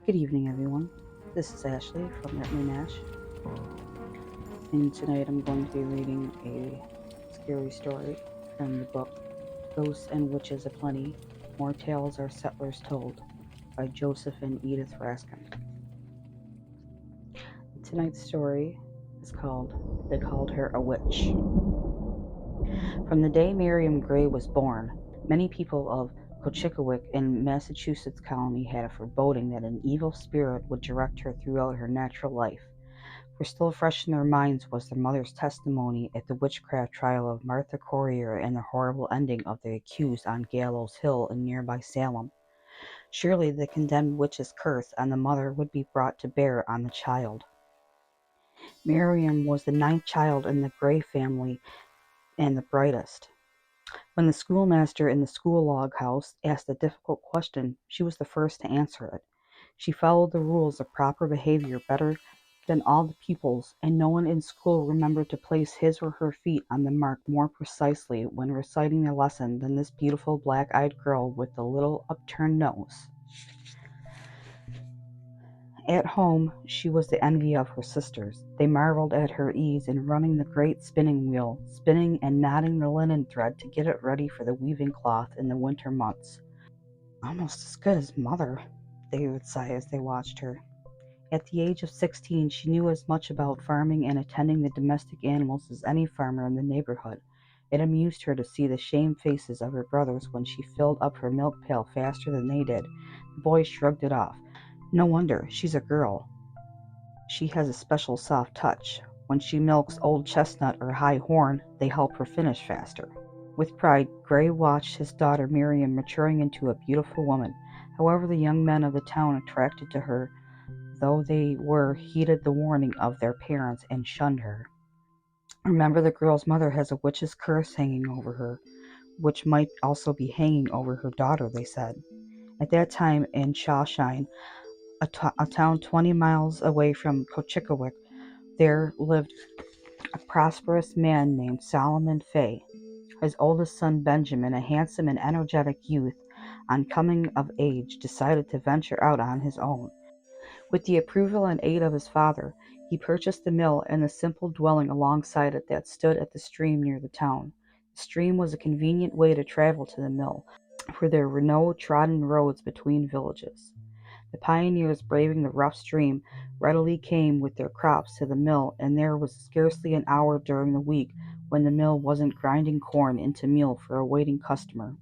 Good evening, everyone. This is Ashley from Let Me Nash, and tonight I'm going to be reading a scary story from the book Ghosts and Witches Aplenty, More Tales Our Settlers Told by Joseph and Edith Raskin. Tonight's story is called They Called Her a Witch. From the day Miriam Gray was born, many people of Cochicowick in Massachusetts colony had a foreboding that an evil spirit would direct her throughout her natural life. For still fresh in their minds was their mother's testimony at the witchcraft trial of Martha Corrier and the horrible ending of the accused on Gallows Hill in nearby Salem. Surely the condemned witch's curse on the mother would be brought to bear on the child. Miriam was the 9th child in the Gray family and the brightest. When the schoolmaster in the school log house asked a difficult question, she was the first to answer it. She followed the rules of proper behavior better than all the pupils, and no one in school remembered to place his or her feet on the mark more precisely when reciting their lesson than this beautiful black-eyed girl with the little upturned nose. At home, she was the envy of her sisters. They marveled at her ease in running the great spinning wheel, spinning and knotting the linen thread to get it ready for the weaving cloth in the winter months. Almost as good as mother, they would sigh as they watched her. At the age of 16, she knew as much about farming and attending the domestic animals as any farmer in the neighborhood. It amused her to see the shamed faces of her brothers when she filled up her milk pail faster than they did. The boys shrugged it off. No wonder, she's a girl. She has a special soft touch. When she milks Old Chestnut or High Horn, they help her finish faster. With pride, Gray watched his daughter Miriam maturing into a beautiful woman. However, the young men of the town attracted to her, though they heeded the warning of their parents and shunned her. Remember, the girl's mother has a witch's curse hanging over her, which might also be hanging over her daughter, they said. At that time in Shawshine, a town 20 miles away from Cochicowick, there lived a prosperous man named Solomon Fay. His oldest son Benjamin, a handsome and energetic youth, on coming of age, decided to venture out on his own. With the approval and aid of his father, he purchased the mill and the simple dwelling alongside it that stood at the stream near the town. The stream was a convenient way to travel to the mill, for there were no trodden roads between villages. The pioneers braving the rough stream readily came with their crops to the mill, and there was scarcely an hour during the week when the mill wasn't grinding corn into meal for a waiting customer.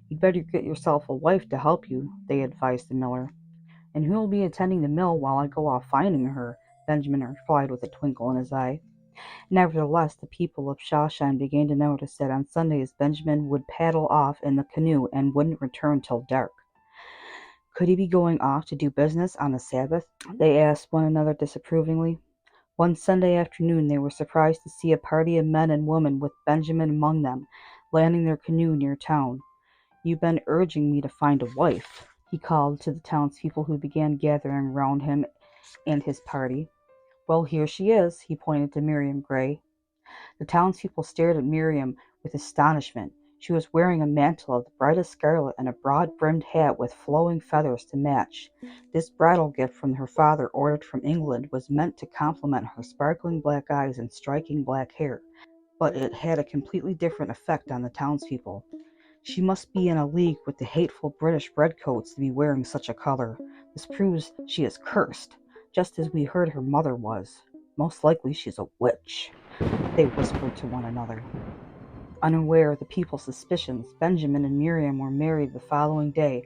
You'd better get yourself a wife to help you, they advised the miller. And who'll be attending the mill while I go off finding her? Benjamin replied with a twinkle in his eye. Nevertheless, the people of Shawshine began to notice that on Sundays Benjamin would paddle off in the canoe and wouldn't return till dark. Could he be going off to do business on the Sabbath? They asked one another disapprovingly. One Sunday afternoon they were surprised to see a party of men and women with Benjamin among them, landing their canoe near town. You've been urging me to find a wife, he called to the townspeople who began gathering round him and his party. Well, here she is, he pointed to Miriam Gray. The townspeople stared at Miriam with astonishment. She was wearing a mantle of the brightest scarlet and a broad-brimmed hat with flowing feathers to match. This bridal gift from her father, ordered from England, was meant to complement her sparkling black eyes and striking black hair, but it had a completely different effect on the townspeople. She must be in a league with the hateful British redcoats to be wearing such a color. This proves she is cursed, just as we heard her mother was. Most likely she's a witch, they whispered to one another. Unaware of the people's suspicions, Benjamin and Miriam were married the following day,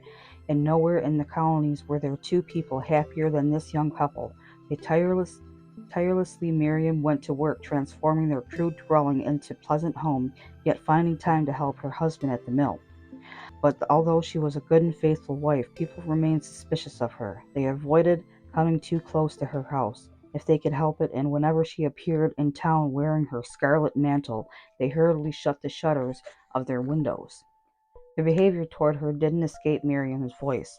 and nowhere in the colonies were there two people happier than this young couple. Tirelessly Miriam went to work transforming their crude dwelling into a pleasant home, yet finding time to help her husband at the mill. But although she was a good and faithful wife, people remained suspicious of her. They avoided coming too close to her house, if they could help it, and whenever she appeared in town wearing her scarlet mantle, they hurriedly shut the shutters of their windows. Their behavior toward her didn't escape Miriam's voice,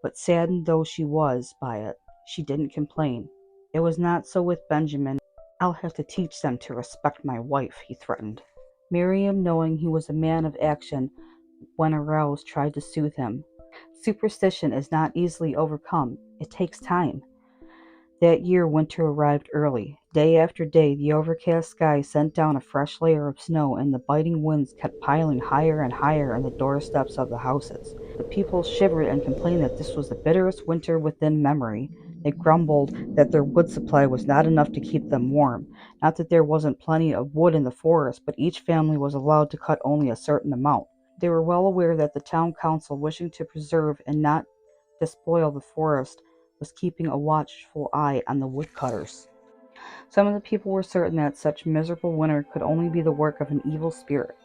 but saddened though she was by it, she didn't complain. It was not so with Benjamin. I'll have to teach them to respect my wife, he threatened. Miriam, knowing he was a man of action, when aroused, tried to soothe him. Superstition is not easily overcome. It takes time. That year winter arrived early. Day after day the overcast sky sent down a fresh layer of snow, and the biting winds kept piling higher and higher on the doorsteps of the houses. The people shivered and complained that this was the bitterest winter within memory. They grumbled that their wood supply was not enough to keep them warm. Not that there wasn't plenty of wood in the forest, but each family was allowed to cut only a certain amount. They were well aware that the town council, wishing to preserve and not despoil the forest, was keeping a watchful eye on the woodcutters. Some of the people were certain that such miserable winter could only be the work of an evil spirit.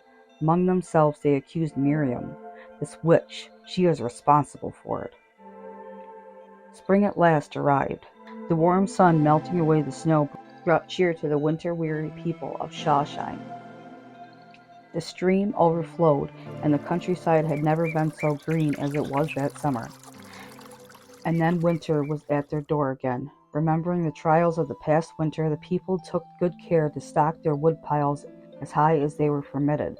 Among themselves they accused Miriam, this witch. She is responsible for it. Spring at last arrived. The warm sun melting away the snow brought cheer to the winter-weary people of Shawshine. The stream overflowed, and the countryside had never been so green as it was that summer. And then winter was at their door again. Remembering the trials of the past winter, the people took good care to stock their wood piles as high as they were permitted.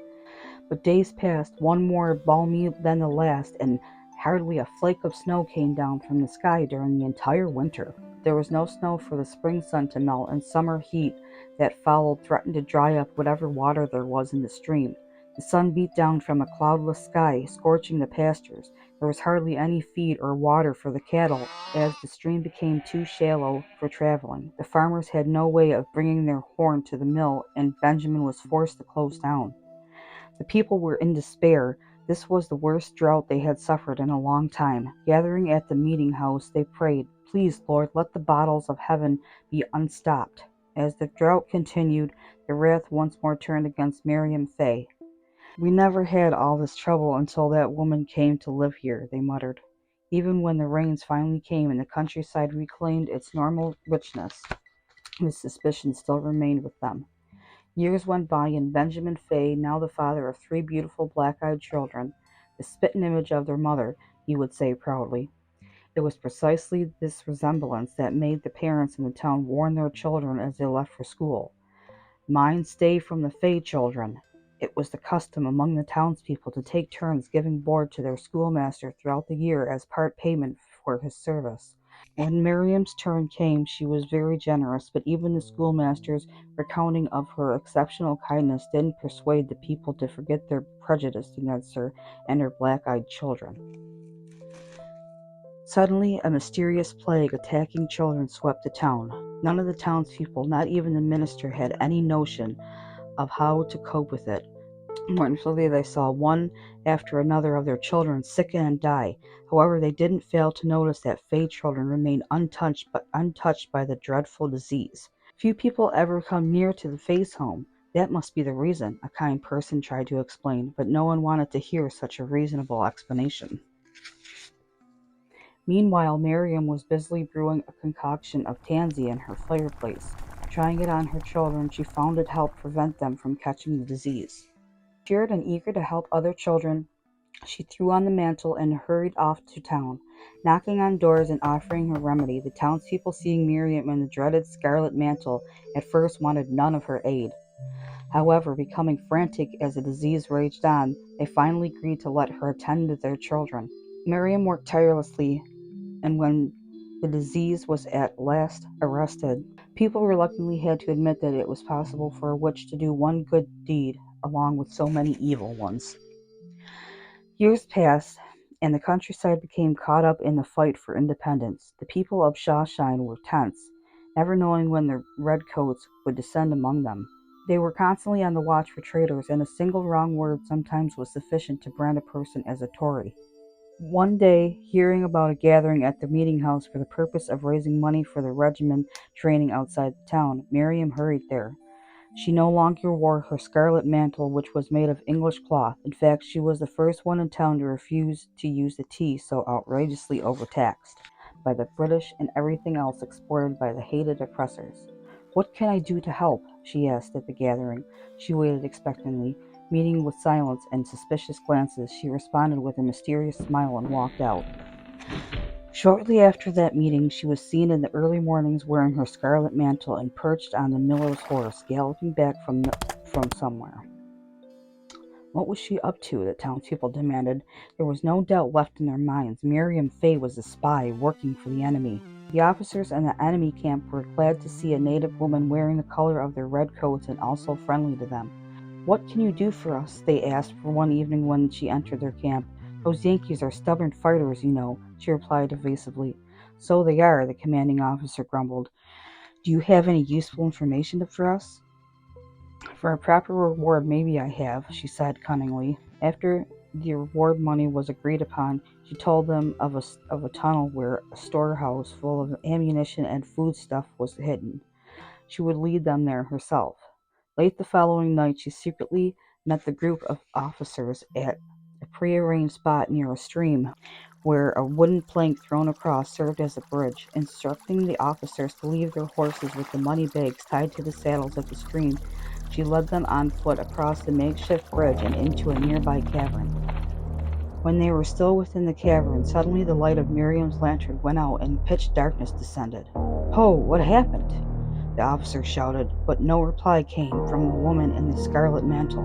But days passed, one more balmy than the last, and hardly a flake of snow came down from the sky during the entire winter. There was no snow for the spring sun to melt, and summer heat that followed threatened to dry up whatever water there was in the stream. The sun beat down from a cloudless sky, scorching the pastures. There was hardly any feed or water for the cattle, as the stream became too shallow for traveling. The farmers had no way of bringing their corn to the mill, and Benjamin was forced to close down. The people were in despair. This was the worst drought they had suffered in a long time. Gathering at the meeting house, they prayed, "Please, Lord, let the bottles of heaven be unstopped." As the drought continued, the wrath once more turned against Miriam Fay. "We never had all this trouble until that woman came to live here," they muttered. Even when the rains finally came and the countryside reclaimed its normal richness, the suspicion still remained with them. Years went by, and Benjamin Fay, now the father of 3 beautiful black-eyed children, the spit image of their mother, he would say proudly. It was precisely this resemblance that made the parents in the town warn their children as they left for school. "Mind stay from the Fay children." It was the custom among the townspeople to take turns giving board to their schoolmaster throughout the year as part payment for his service. When Miriam's turn came, she was very generous, but even the schoolmaster's recounting of her exceptional kindness didn't persuade the people to forget their prejudice against her and her black-eyed children. Suddenly, a mysterious plague attacking children swept the town. None of the townspeople, not even the minister, had any notion of how to cope with it. Mournfully they saw one after another of their children sicken and die. However, they didn't fail to notice that Fay children remained untouched by the dreadful disease. Few people ever come near to the Fay's home. That must be the reason, a kind person tried to explain, but no one wanted to hear such a reasonable explanation. Meanwhile, Miriam was busily brewing a concoction of tansy in her fireplace. Trying it on her children, she found it helped prevent them from catching the disease. Cheered and eager to help other children, she threw on the mantle and hurried off to town, knocking on doors and offering her remedy. The townspeople, seeing Miriam in the dreaded scarlet mantle, at first wanted none of her aid. However, becoming frantic as the disease raged on, they finally agreed to let her attend to their children. Miriam worked tirelessly, and when the disease was at last arrested, people reluctantly had to admit that it was possible for a witch to do one good deed along with so many evil ones. Years passed, and the countryside became caught up in the fight for independence. The people of Shawshine were tense, never knowing when the redcoats would descend among them. They were constantly on the watch for traitors, and a single wrong word sometimes was sufficient to brand a person as a Tory. One day, hearing about a gathering at the meeting house for the purpose of raising money for the regiment training outside the town, Miriam hurried there. She no longer wore her scarlet mantle, which was made of English cloth. In fact, she was the first one in town to refuse to use the tea so outrageously overtaxed by the British and everything else exported by the hated oppressors. "What can I do to help?" she asked at the gathering. She waited expectantly. Meeting with silence and suspicious glances, she responded with a mysterious smile and walked out. Shortly after that meeting, she was seen in the early mornings wearing her scarlet mantle and perched on the miller's horse, galloping back from somewhere. What was she up to? The townspeople demanded. There was no doubt left in their minds. Miriam Fay was a spy working for the enemy. The officers in the enemy camp were glad to see a native woman wearing the color of their red coats and also friendly to them. "What can you do for us?" they asked for one evening when she entered their camp. "Those Yankees are stubborn fighters, you know," she replied evasively. "So they are," the commanding officer grumbled. "Do you have any useful information for us?" "For a proper reward, maybe I have," she said cunningly. After the reward money was agreed upon, she told them of a tunnel where a storehouse full of ammunition and foodstuff was hidden. She would lead them there herself. Late the following night, she secretly met the group of officers at a prearranged spot near a stream, where a wooden plank thrown across served as a bridge. Instructing the officers to leave their horses with the money bags tied to the saddles at the stream, she led them on foot across the makeshift bridge and into a nearby cavern. When they were still within the cavern, suddenly the light of Miriam's lantern went out and pitch darkness descended. "Ho! What happened?" the officer shouted, but no reply came from the woman in the scarlet mantle.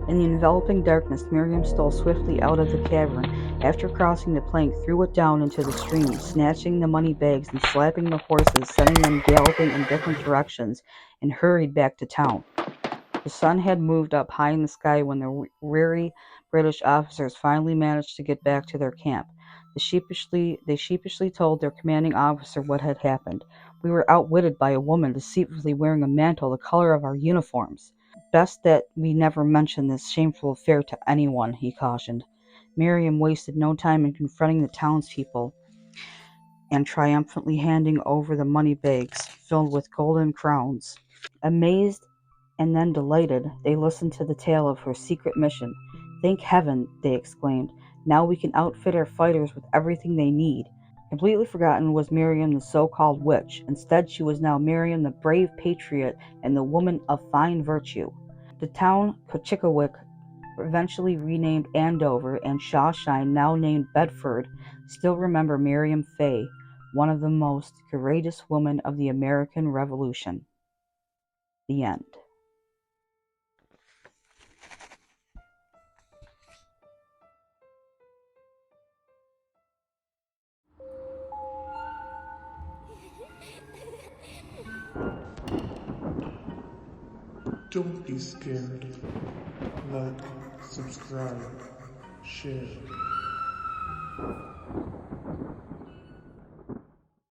In the enveloping darkness, Miriam stole swiftly out of the cavern. After crossing the plank, threw it down into the stream, snatching the money bags and slapping the horses, sending them galloping in different directions, and hurried back to town. The sun had moved up high in the sky when the weary British officers finally managed to get back to their camp. They sheepishly told their commanding officer what had happened. "We were outwitted by a woman deceitfully wearing a mantle the color of our uniforms. Best that we never mention this shameful affair to anyone," he cautioned. Miriam wasted no time in confronting the townspeople and triumphantly handing over the money bags filled with golden crowns. Amazed and then delighted, they listened to the tale of her secret mission. "Thank heaven," they exclaimed. "Now we can outfit our fighters with everything they need." Completely forgotten was Miriam the so-called witch. Instead, she was now Miriam the brave patriot and the woman of fine virtue. The town Cochicawick, eventually renamed Andover, and Shawshine, now named Bedford, still remember Miriam Fay, one of the most courageous women of the American Revolution. The end. Don't be scared. Like, subscribe, share.